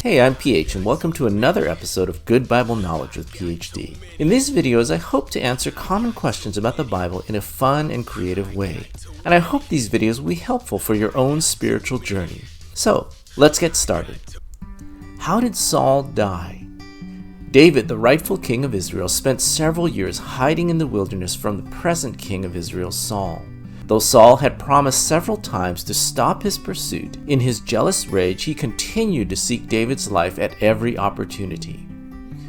Hey, I'm PH and welcome to another episode of Good Bible Knowledge with PhD. In these videos, I hope to answer common questions about the Bible in a fun and creative way. And I hope these videos will be helpful for your own spiritual journey. So, let's get started. How did Saul die? David, the rightful king of Israel, spent several years hiding in the wilderness from the present king of Israel, Saul. Though Saul had promised several times to stop his pursuit, in his jealous rage he continued to seek David's life at every opportunity.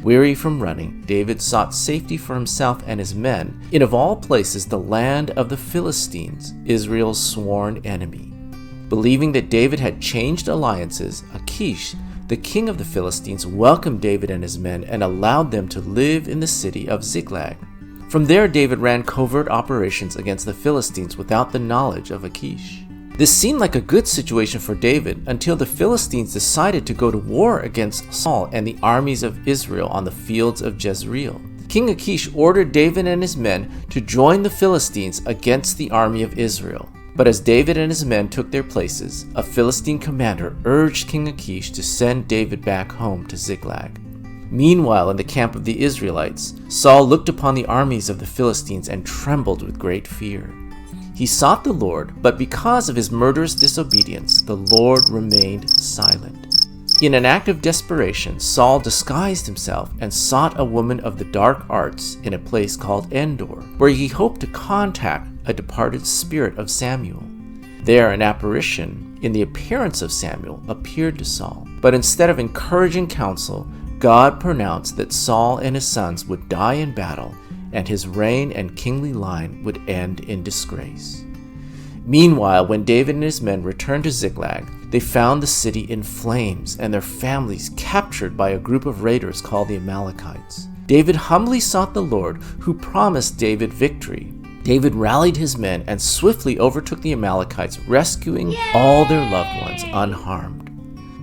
Weary from running, David sought safety for himself and his men in, of all places, the land of the Philistines, Israel's sworn enemy. Believing that David had changed alliances, Achish, the king of the Philistines, welcomed David and his men and allowed them to live in the city of Ziklag. From there, David ran covert operations against the Philistines without the knowledge of Achish. This seemed like a good situation for David until the Philistines decided to go to war against Saul and the armies of Israel on the fields of Jezreel. King Achish ordered David and his men to join the Philistines against the army of Israel. But as David and his men took their places, a Philistine commander urged King Achish to send David back home to Ziklag. Meanwhile, in the camp of the Israelites, Saul looked upon the armies of the Philistines and trembled with great fear. He sought the Lord, but because of his murderous disobedience, the Lord remained silent. In an act of desperation, Saul disguised himself and sought a woman of the dark arts in a place called Endor, where he hoped to contact a departed spirit of Samuel. There, an apparition, in the appearance of Samuel, appeared to Saul. But instead of encouraging counsel, God pronounced that Saul and his sons would die in battle, and his reign and kingly line would end in disgrace. Meanwhile, when David and his men returned to Ziklag, they found the city in flames and their families captured by a group of raiders called the Amalekites. David humbly sought the Lord, who promised David victory. David rallied his men and swiftly overtook the Amalekites, rescuing all their loved ones unharmed.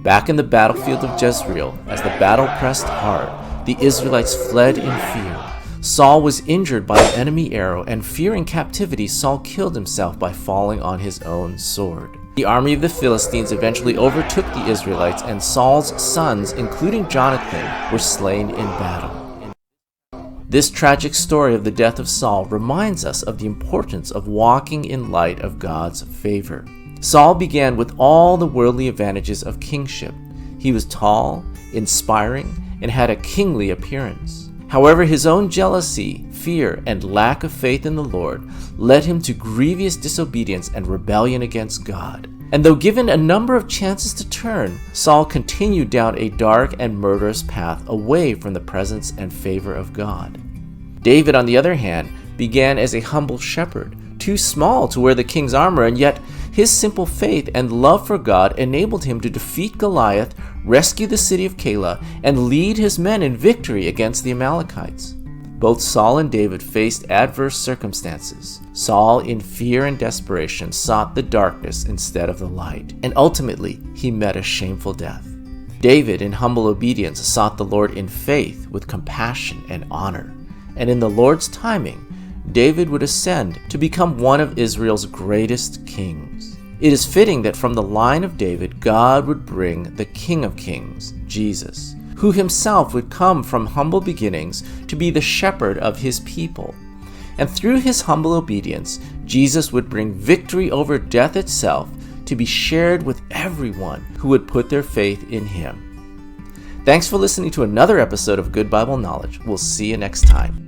Back in the battlefield of Jezreel, as the battle pressed hard, the Israelites fled in fear. Saul was injured by an enemy arrow, and fearing captivity, Saul killed himself by falling on his own sword. The army of the Philistines eventually overtook the Israelites, and Saul's sons, including Jonathan, were slain in battle. This tragic story of the death of Saul reminds us of the importance of walking in light of God's favor. Saul began with all the worldly advantages of kingship. He was tall, inspiring, and had a kingly appearance. However, his own jealousy, fear, and lack of faith in the Lord led him to grievous disobedience and rebellion against God. And though given a number of chances to turn, Saul continued down a dark and murderous path away from the presence and favor of God. David, on the other hand, began as a humble shepherd, too small to wear the king's armor, and yet his simple faith and love for God enabled him to defeat Goliath, rescue the city of Keilah, and lead his men in victory against the Amalekites. Both Saul and David faced adverse circumstances. Saul, in fear and desperation, sought the darkness instead of the light, and ultimately he met a shameful death. David, in humble obedience, sought the Lord in faith with compassion and honor, and in the Lord's timing, David would ascend to become one of Israel's greatest kings. It is fitting that from the line of David, God would bring the King of Kings, Jesus, who himself would come from humble beginnings to be the shepherd of his people. And through his humble obedience, Jesus would bring victory over death itself to be shared with everyone who would put their faith in him. Thanks for listening to another episode of Good Bible Knowledge. We'll see you next time.